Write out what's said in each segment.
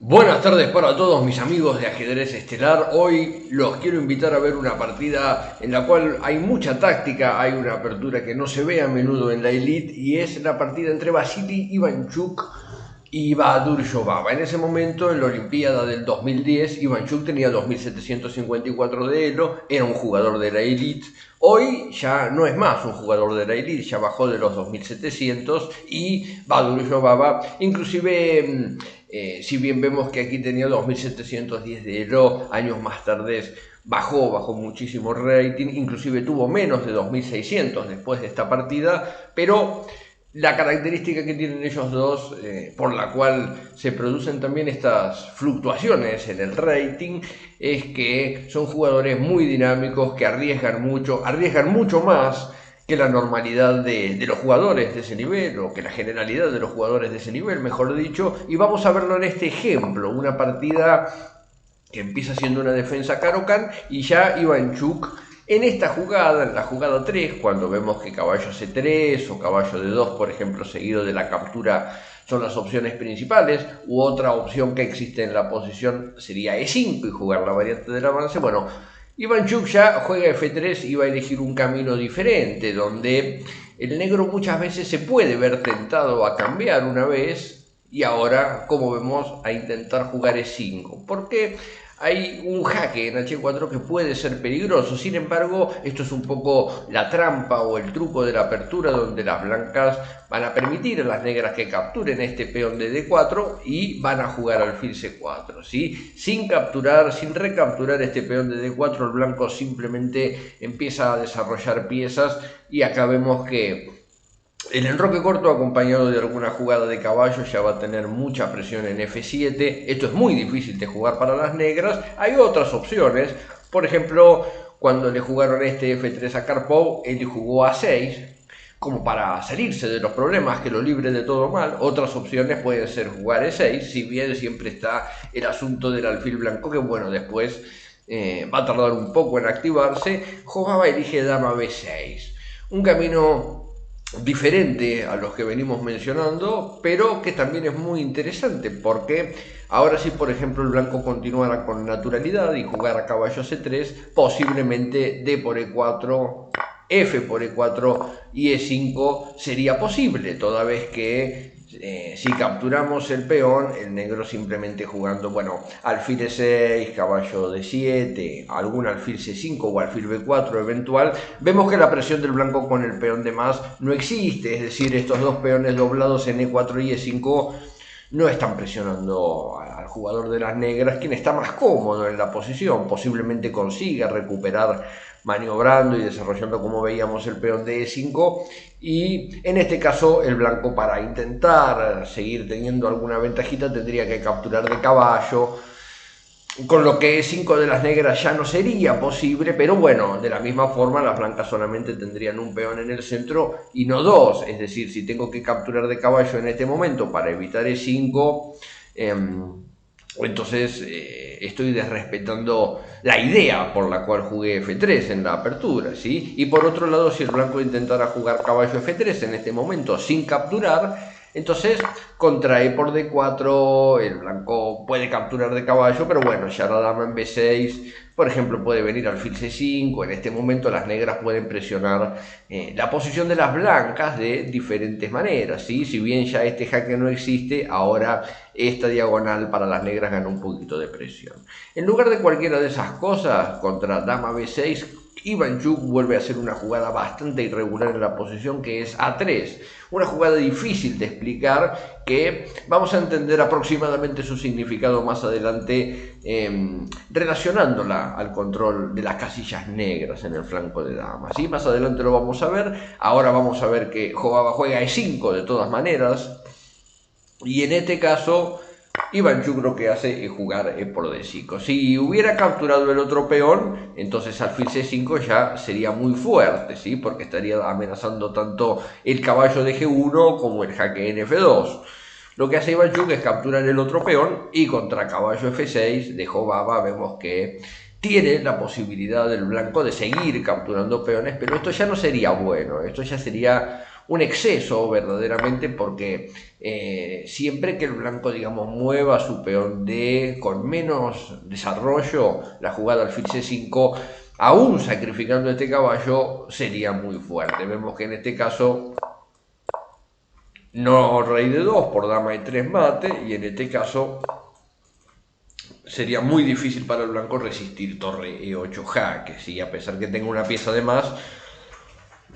Buenas tardes para todos mis amigos de Ajedrez Estelar. Hoy los quiero invitar a ver una partida en la cual hay mucha táctica, hay una apertura que no se ve a menudo en la Elite y es la partida entre Vasily Ivanchuk y Bahadur Jobava. En ese momento, en la Olimpiada del 2010, Ivanchuk tenía 2754 de Elo, era un jugador de la Elite. Hoy ya no es más un jugador de la Elite, ya bajó de los 2700 y Bahadur Jobava, inclusive, si bien vemos que aquí tenía 2710 de Elo, años más tarde bajó muchísimo el rating, inclusive tuvo menos de 2600 después de esta partida, pero la característica que tienen ellos dos, por la cual se producen también estas fluctuaciones en el rating, es que son jugadores muy dinámicos, que arriesgan mucho más que la normalidad de los jugadores de ese nivel, o que la generalidad de los jugadores de ese nivel, mejor dicho, y vamos a verlo en este ejemplo, una partida que empieza siendo una defensa Caro-Kann y ya Ivanchuk en esta jugada, en la jugada 3, cuando vemos que caballo C3 o caballo D2, por ejemplo, seguido de la captura, son las opciones principales, u otra opción que existe en la posición sería E5 y jugar la variante del avance. Bueno, Ivanchuk ya juega F3 y va a elegir un camino diferente, donde el negro muchas veces se puede ver tentado a cambiar una vez y ahora, como vemos, a intentar jugar E5. ¿Por qué? Hay un jaque en H4 que puede ser peligroso. Sin embargo, esto es un poco la trampa o el truco de la apertura, donde las blancas van a permitir a las negras que capturen este peón de D4 y van a jugar alfil C4, ¿sí? Sin capturar, sin recapturar este peón de D4, el blanco simplemente empieza a desarrollar piezas y acá vemos que el enroque corto acompañado de alguna jugada de caballo ya va a tener mucha presión en F7. Esto es muy difícil de jugar para las negras. Hay otras opciones. Por ejemplo, cuando le jugaron este F3 a Karpov, él jugó A6 como para salirse de los problemas, que lo libre de todo mal. Otras opciones pueden ser jugar E6, si bien siempre está el asunto del alfil blanco, que bueno, después va a tardar un poco en activarse. Jobava elige dama B6. Un camino diferente a los que venimos mencionando, pero que también es muy interesante, porque ahora sí, por ejemplo, el blanco continuara con naturalidad y jugara caballo C3, posiblemente D por E4, F por E4 y E5 sería posible, toda vez que si capturamos el peón, el negro simplemente jugando, bueno, alfil E6, caballo D7, algún alfil C5 o alfil B4 eventual, vemos que la presión del blanco con el peón de más no existe, es decir, estos dos peones doblados en E4 y E5 no están presionando al jugador de las negras, quien está más cómodo en la posición, posiblemente consiga recuperar maniobrando y desarrollando, como veíamos, el peón de E5, y en este caso el blanco, para intentar seguir teniendo alguna ventajita, tendría que capturar de caballo, con lo que E5 de las negras ya no sería posible, pero bueno, de la misma forma las blancas solamente tendrían un peón en el centro y no dos, es decir, si tengo que capturar de caballo en este momento para evitar E5, entonces estoy desrespetando la idea por la cual jugué F3 en la apertura, ¿sí? Y por otro lado, si el blanco intentara jugar caballo F3 en este momento sin capturar, entonces contra E por D4 el blanco puede capturar de caballo, pero bueno, ya la dama en B6, por ejemplo, puede venir alfil C5. En este momento las negras pueden presionar la posición de las blancas de diferentes maneras, ¿sí? Si bien ya este jaque no existe, ahora esta diagonal para las negras gana un poquito de presión. En lugar de cualquiera de esas cosas, contra dama B6, Ivanchuk vuelve a hacer una jugada bastante irregular en la posición, que es A3, una jugada difícil de explicar, que vamos a entender aproximadamente su significado más adelante, relacionándola al control de las casillas negras en el flanco de damas, ¿sí? Más adelante lo vamos a ver. Ahora vamos a ver que Jobava juega E5 de todas maneras, y en este caso Ivanchuk lo que hace es jugar E por D5. Si hubiera capturado el otro peón, entonces alfil C5 ya sería muy fuerte, ¿sí? Porque estaría amenazando tanto el caballo de G1 como el jaque en F2. Lo que hace Ivanchuk es capturar el otro peón, y contra caballo F6 de Jobava vemos que tiene la posibilidad del blanco de seguir capturando peones, pero esto ya no sería bueno, esto ya sería un exceso verdaderamente, porque siempre que el blanco, digamos, mueva su peón D con menos desarrollo, la jugada alfil C5, aún sacrificando este caballo, sería muy fuerte. Vemos que en este caso no rey de 2 por dama de 3 mate, y en este caso sería muy difícil para el blanco resistir torre E8 jaque, ¿sí? A pesar que tenga una pieza de más,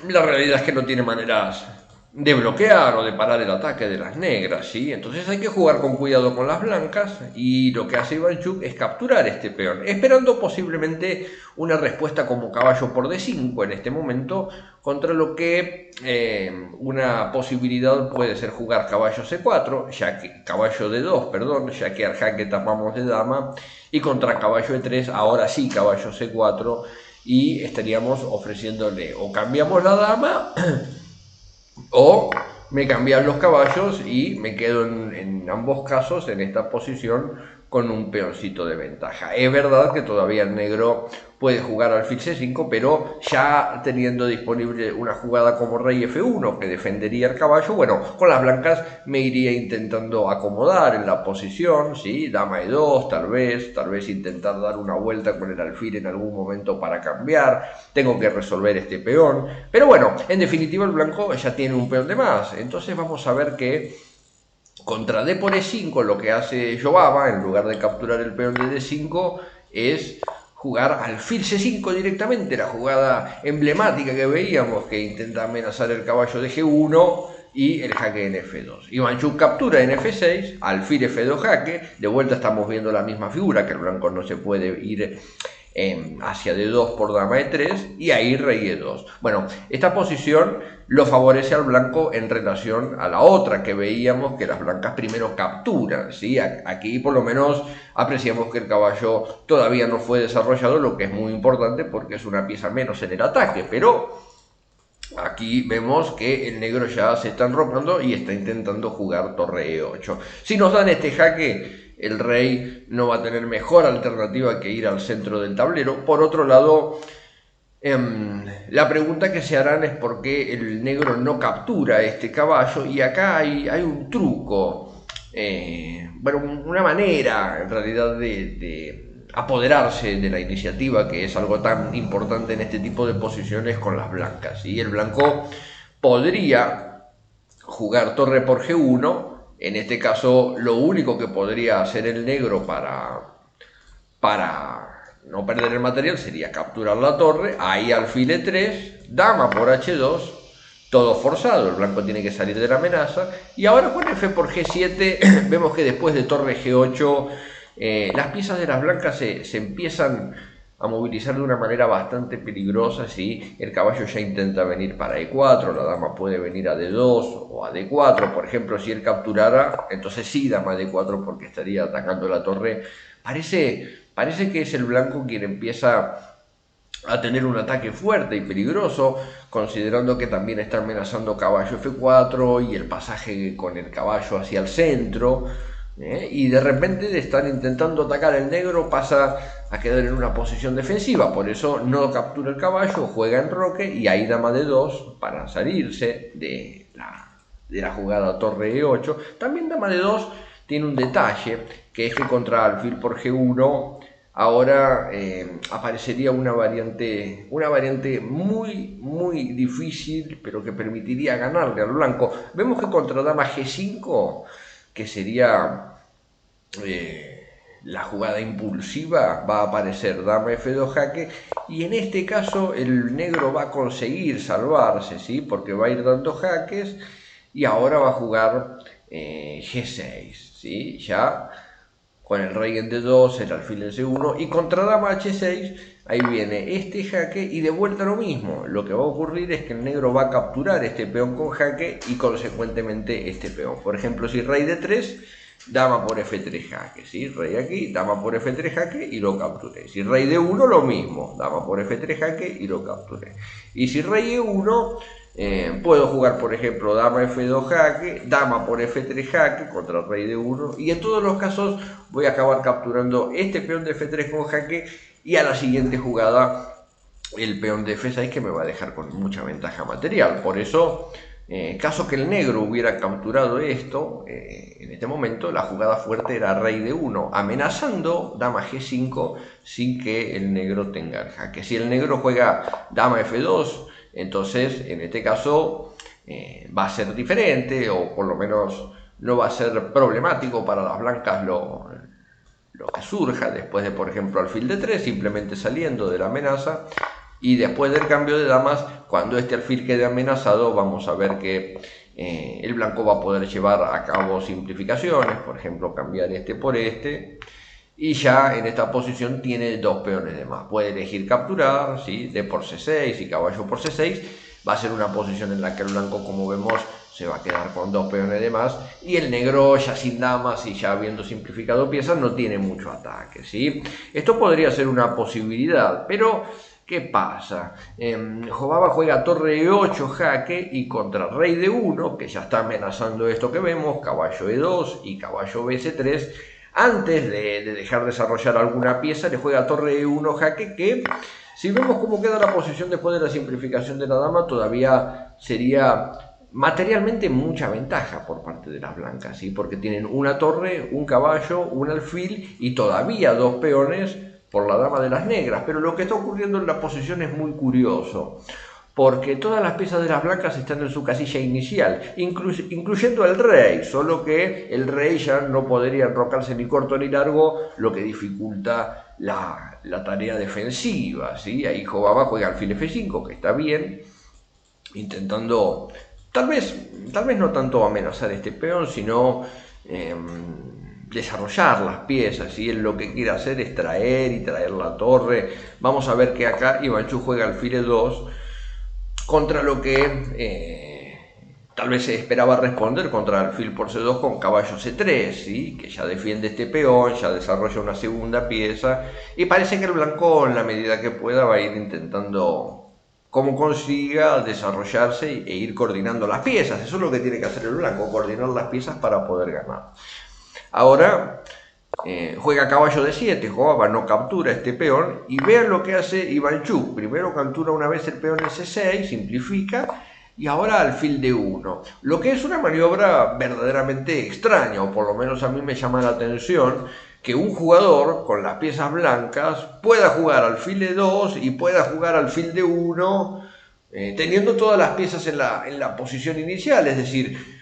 la realidad es que no tiene maneras de bloquear o de parar el ataque de las negras, ¿sí? Entonces hay que jugar con cuidado con las blancas, y lo que hace Ivanchuk es capturar este peón, esperando posiblemente una respuesta como caballo por D5 en este momento, contra lo que una posibilidad puede ser jugar caballo C4, ya que caballo D2, perdón, ya que al jaque tapamos de dama, y contra caballo E3, ahora sí caballo C4, y estaríamos ofreciéndole o cambiamos la dama o me cambian los caballos y me quedo en ambos casos en esta posición con un peoncito de ventaja. Es verdad que todavía el negro puede jugar alfil C5, pero ya teniendo disponible una jugada como rey F1 que defendería el caballo, bueno, con las blancas me iría intentando acomodar en la posición, ¿sí? Dama E2, tal vez intentar dar una vuelta con el alfil en algún momento para cambiar. Tengo que resolver este peón, pero bueno, en definitiva el blanco ya tiene un peón de más. Entonces vamos a ver que contra D por E5 lo que hace Jobava, en lugar de capturar el peón de D5, es jugar alfil C5 directamente, la jugada emblemática que veíamos, que intenta amenazar el caballo de G1 y el jaque en F2. Ivanchuk captura en F6, alfil F2 jaque, de vuelta estamos viendo la misma figura, que el blanco no se puede ir hacia D2 por dama E3, y ahí rey E2. Bueno, esta posición lo favorece al blanco en relación a la otra que veíamos, que las blancas primero capturan, ¿sí? Aquí por lo menos apreciamos que el caballo todavía no fue desarrollado, lo que es muy importante porque es una pieza menos en el ataque, pero aquí vemos que el negro ya se está enrocando y está intentando jugar torre E8. Si nos dan este jaque, el rey no va a tener mejor alternativa que ir al centro del tablero. Por otro lado, la pregunta que se harán es por qué el negro no captura este caballo, y acá hay un truco, bueno, una manera en realidad de apoderarse de la iniciativa, que es algo tan importante en este tipo de posiciones con las blancas. Y el blanco podría jugar torre por G1. En este caso, lo único que podría hacer el negro para no perder el material sería capturar la torre, ahí alfil E3, dama por H2, todo forzado, el blanco tiene que salir de la amenaza, y ahora con F por G7 vemos que después de torre G8 las piezas de las blancas se empiezan a movilizar de una manera bastante peligrosa, ¿sí? El caballo ya intenta venir para E4, la dama puede venir a D2 o a D4, por ejemplo, si él capturara, entonces sí, dama a D4 porque estaría atacando la torre. Parece que es el blanco quien empieza a tener un ataque fuerte y peligroso, considerando que también está amenazando caballo F4 y el pasaje con el caballo hacia el centro. Y de repente de estar intentando atacar al negro pasa a quedar en una posición defensiva, por eso no captura el caballo, juega en roque y ahí dama D2 para salirse de la jugada torre E8. También dama D2 tiene un detalle, que es que contra alfil por G1 ahora aparecería una variante muy difícil, pero que permitiría ganarle al blanco. Vemos que contra dama G5, que sería la jugada impulsiva, va a aparecer dama F2 jaque, y en este caso el negro va a conseguir salvarse, ¿sí? Porque va a ir dando jaques y ahora va a jugar G6, ¿sí? Ya con el rey en D2, el alfil en C1, y contra dama H6, ahí viene este jaque y de vuelta lo mismo. Lo que va a ocurrir es que el negro va a capturar este peón con jaque y consecuentemente este peón. Por ejemplo, si rey D3, dama por F3 jaque, ¿sí? Rey aquí, dama por F3 jaque y lo capturé. Si rey D1, lo mismo, dama por F3 jaque y lo capturé. Y si rey E1, puedo jugar, por ejemplo, dama F2 jaque, dama por F3 jaque contra el rey D1, y en todos los casos voy a acabar capturando este peón de F3 con jaque, y a la siguiente jugada el peón de F6, que me va a dejar con mucha ventaja material. Por eso Caso que el negro hubiera capturado esto, en este momento la jugada fuerte era rey de 1, amenazando dama G5 sin que el negro tenga el jaque. Si el negro juega dama F2, entonces en este caso va a ser diferente, o por lo menos no va a ser problemático para las blancas lo que surja después de, por ejemplo, alfil D3, simplemente saliendo de la amenaza. Y después del cambio de damas, cuando este alfil quede amenazado, vamos a ver que el blanco va a poder llevar a cabo simplificaciones, por ejemplo, cambiar este por este, y ya en esta posición tiene 2 peones de más. Puede elegir capturar, ¿sí? D por C6 y caballo por C6. Va a ser una posición en la que el blanco, como vemos, se va a quedar con 2 peones de más, y el negro, ya sin damas y ya habiendo simplificado piezas, no tiene mucho ataque, ¿sí? Esto podría ser una posibilidad, pero ¿qué pasa? Jobava juega torre E8 jaque, y contra rey de 1, que ya está amenazando esto que vemos, caballo E2 y caballo BC3, antes de dejar desarrollar alguna pieza, le juega torre E1 jaque, que si vemos cómo queda la posición después de la simplificación de la dama, todavía sería materialmente mucha ventaja por parte de las blancas, ¿sí? Porque tienen una torre, un caballo, un alfil y todavía 2 peones por la dama de las negras. Pero lo que está ocurriendo en la posición es muy curioso, porque todas las piezas de las blancas están en su casilla inicial, incluyendo el rey, solo que el rey ya no podría enrocarse ni corto ni largo, lo que dificulta la tarea defensiva, ¿sí? Ahí Jobava juega alfil F5, que está bien, intentando, tal vez no tanto amenazar este peón, sino desarrollar las piezas, y él lo que quiere hacer es traer la torre. Vamos a ver que acá Ivanchuk juega alfil E2, contra lo que tal vez se esperaba responder contra alfil por C2 con caballo C3, ¿sí? Que ya defiende este peón, ya desarrolla una segunda pieza, y parece que el blanco, en la medida que pueda, va a ir intentando, como consiga, desarrollarse e ir coordinando las piezas. Eso es lo que tiene que hacer el blanco, coordinar las piezas para poder ganar. Ahora juega caballo de 7, Jobava no captura este peón, y vean lo que hace Ivanchuk. Primero captura una vez el peón en C6, simplifica, y ahora alfil D1, lo que es una maniobra verdaderamente extraña, o por lo menos a mí me llama la atención que un jugador con las piezas blancas pueda jugar alfil E2 y pueda jugar alfil D1, teniendo todas las piezas en la posición inicial. Es decir,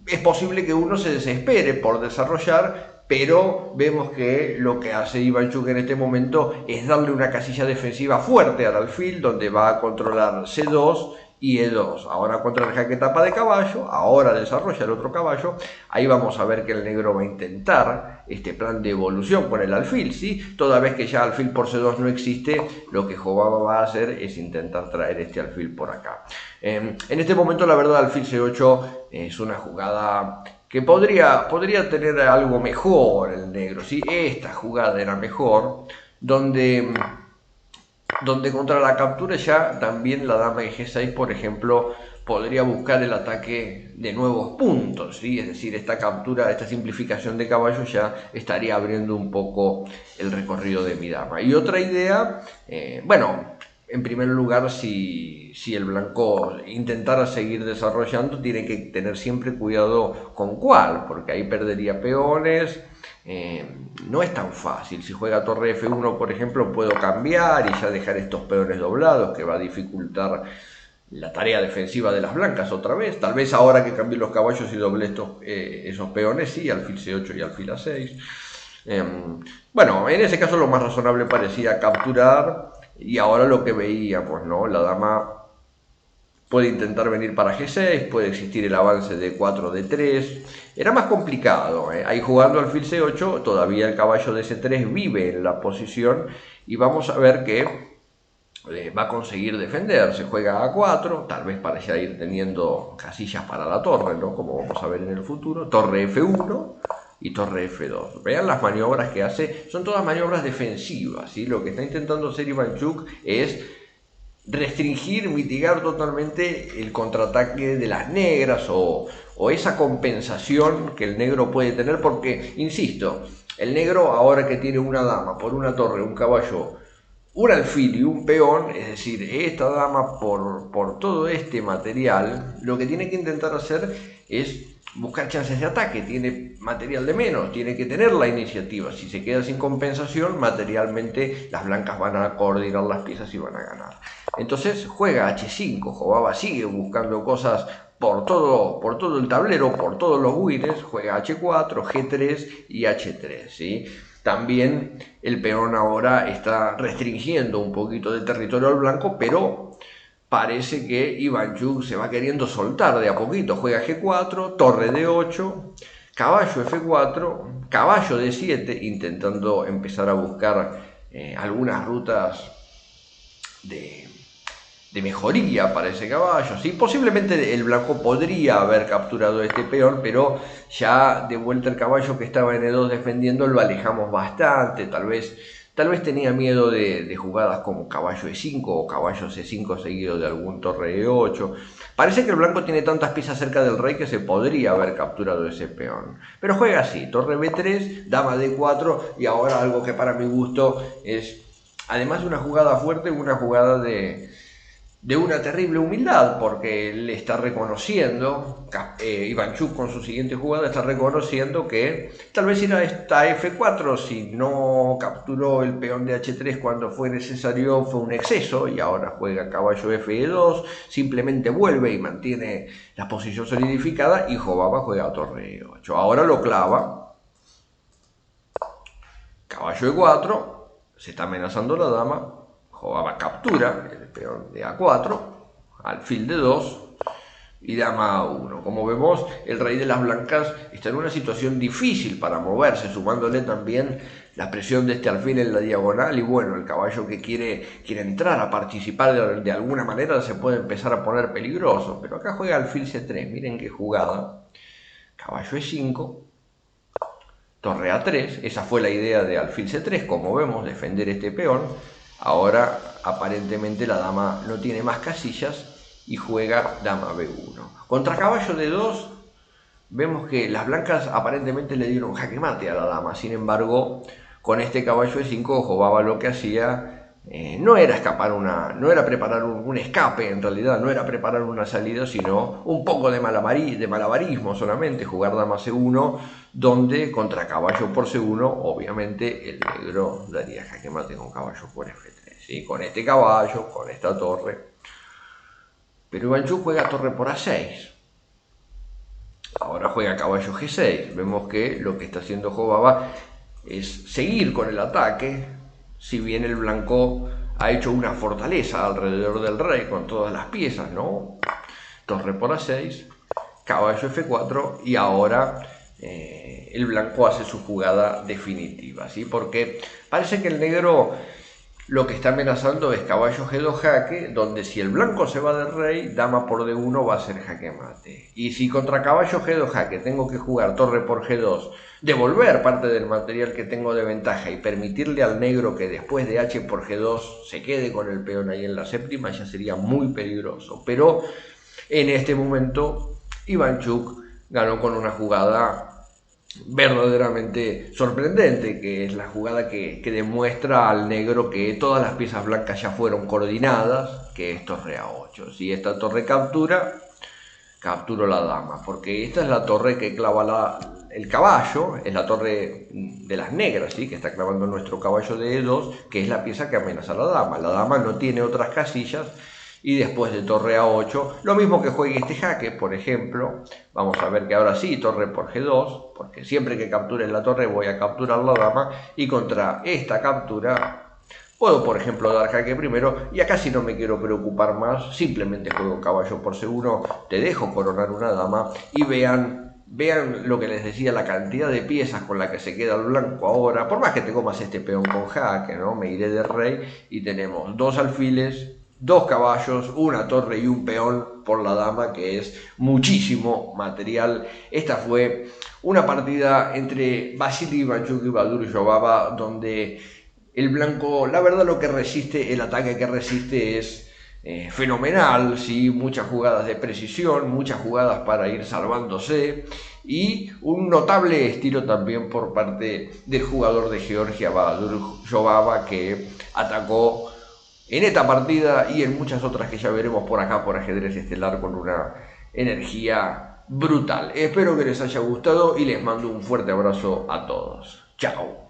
es posible que uno se desespere por desarrollar, pero vemos que lo que hace Ivanchuk en este momento es darle una casilla defensiva fuerte al alfil, donde va a controlar C2 y E2. Ahora contra el jaque tapa de caballo, ahora desarrolla el otro caballo. Ahí vamos a ver que el negro va a intentar este plan de evolución con el alfil, ¿sí? Toda vez que ya alfil por C2 no existe, lo que Jobava va a hacer es intentar traer este alfil por acá. En este momento, la verdad, alfil C8 es una jugada que podría tener algo mejor el negro, ¿sí? Esta jugada era mejor, donde contra la captura ya también la dama de G6, por ejemplo, podría buscar el ataque de nuevos puntos, ¿sí? Es decir, esta captura, esta simplificación de caballo ya estaría abriendo un poco el recorrido de mi dama. Y otra idea, bueno, en primer lugar, si el blanco intentara seguir desarrollando, tiene que tener siempre cuidado con cuál, porque ahí perdería peones. No es tan fácil. Si juega torre F1, por ejemplo, puedo cambiar y ya dejar estos peones doblados, que va a dificultar la tarea defensiva de las blancas otra vez. Tal vez ahora que cambie los caballos y doble esos peones, sí, alfil C8 y alfil A6. Bueno, en ese caso lo más razonable parecía capturar, y ahora lo que veíamos, ¿no? La dama puede intentar venir para G6, puede existir el avance de 4 D3. Era más complicado, ¿eh? Ahí jugando alfil C8, todavía el caballo de C3 vive en la posición, y vamos a ver que va a conseguir defenderse. Juega A4, tal vez para ya ir teniendo casillas para la torre, ¿no? Como vamos a ver en el futuro. Torre F1 y torre F2. Vean las maniobras que hace, son todas maniobras defensivas, ¿sí? Lo que está intentando hacer Ivanchuk es restringir, mitigar totalmente el contraataque de las negras, o esa compensación que el negro puede tener, porque, insisto, el negro, ahora que tiene una dama por una torre, un caballo un alfil y un peón, es decir, esta dama por todo este material, lo que tiene que intentar hacer es buscar chances de ataque. Tiene material de menos, tiene que tener la iniciativa. Si se queda sin compensación, materialmente las blancas van a coordinar las piezas y van a ganar. Entonces juega H5, Jobaba sigue buscando cosas por todo el tablero, por todos los buires, juega H4, G3 y H3, ¿sí? También el peón ahora está restringiendo un poquito de territorio al blanco, pero parece que Ivanchuk se va queriendo soltar de a poquito. Juega G4, torre D8, caballo F4, caballo D7, intentando empezar a buscar algunas rutas de mejoría para ese caballo, ¿sí? Posiblemente el blanco podría haber capturado este peón, pero ya de vuelta el caballo que estaba en E2 defendiendo lo alejamos bastante. Tal vez tenía miedo de jugadas como caballo E5 o caballo C5 seguido de algún torre E8. Parece que el blanco tiene tantas piezas cerca del rey que se podría haber capturado ese peón, pero juega así: torre B3, dama D4, y ahora algo que para mi gusto es, además de una jugada fuerte, una jugada de una terrible humildad, porque él está reconociendo, Ivanchuk con su siguiente jugada está reconociendo que tal vez irá esta F4, si no capturó el peón de H3 cuando fue necesario, fue un exceso, y ahora juega caballo F2, simplemente vuelve y mantiene la posición solidificada, y Jobaba juega torre E8. Ahora lo clava, caballo E4, se está amenazando la dama, Jobaba captura el peón de A4, alfil de 2 y dama A1. Como vemos, el rey de las blancas está en una situación difícil para moverse, sumándole también la presión de este alfil en la diagonal, y bueno, el caballo que quiere entrar a participar de alguna manera se puede empezar a poner peligroso. Pero acá juega alfil C3, miren qué jugada, caballo E5, torre A3, esa fue la idea de alfil C3, como vemos, defender este peón. Ahora aparentemente la dama no tiene más casillas y juega dama B1. Contra caballo D2 vemos que las blancas aparentemente le dieron jaque mate a la dama. Sin embargo, con este caballo E5 Jobaba lo que hacía no era preparar un escape, en realidad no era preparar una salida, sino un poco de malabarismo solamente, jugar dama C1, donde contra caballo por C1 obviamente el negro daría jaque mate con caballo por F3, ¿sí? Con este caballo, con esta torre. Pero Ivanchuk juega torre por A6. Ahora juega caballo G6. Vemos que lo que está haciendo Jobaba es seguir con el ataque, si bien el blanco ha hecho una fortaleza alrededor del rey con todas las piezas, ¿no? Torre por A6, caballo F4, y ahora el blanco hace su jugada definitiva, ¿sí? Porque parece que el negro lo que está amenazando es caballo G2 jaque, donde si el blanco se va del rey, dama por D1 va a ser jaque mate. Y si contra caballo G2 jaque tengo que jugar torre por G2, devolver parte del material que tengo de ventaja y permitirle al negro que después de H por G2 se quede con el peón ahí en la séptima, ya sería muy peligroso. Pero en este momento Ivanchuk ganó con una jugada verdaderamente sorprendente, que es la jugada que demuestra al negro que todas las piezas blancas ya fueron coordinadas, que es torre A8. Si esta torre capturo la dama, porque esta es la torre que clava el caballo, es la torre de las negras, ¿sí? Que está clavando nuestro caballo de E2, que es la pieza que amenaza a la dama. La dama no tiene otras casillas, y después de torre A8, lo mismo que juegue este jaque, por ejemplo, vamos a ver que ahora sí, torre por G2, porque siempre que capture la torre voy a capturar la dama, y contra esta captura puedo, por ejemplo, dar jaque primero, y acá si no me quiero preocupar más, simplemente juego caballo por C1, te dejo coronar una dama, y vean lo que les decía, la cantidad de piezas con la que se queda el blanco ahora. Por más que te comas este peón con jaque, ¿no? Me iré de rey, y tenemos dos alfiles, dos caballos, una torre y un peón por la dama, que es muchísimo material. Esta fue una partida entre Vasily Ivanchuk y Badur Jobaba, donde el blanco, la verdad, lo que resiste, el ataque que resiste es fenomenal, ¿sí? Muchas jugadas de precisión, muchas jugadas para ir salvándose y un notable estilo también por parte del jugador de Georgia, Bahadur Jobaba, que atacó en esta partida y en muchas otras que ya veremos por acá por Ajedrez Estelar con una energía brutal. Espero que les haya gustado y les mando un fuerte abrazo a todos. Chao.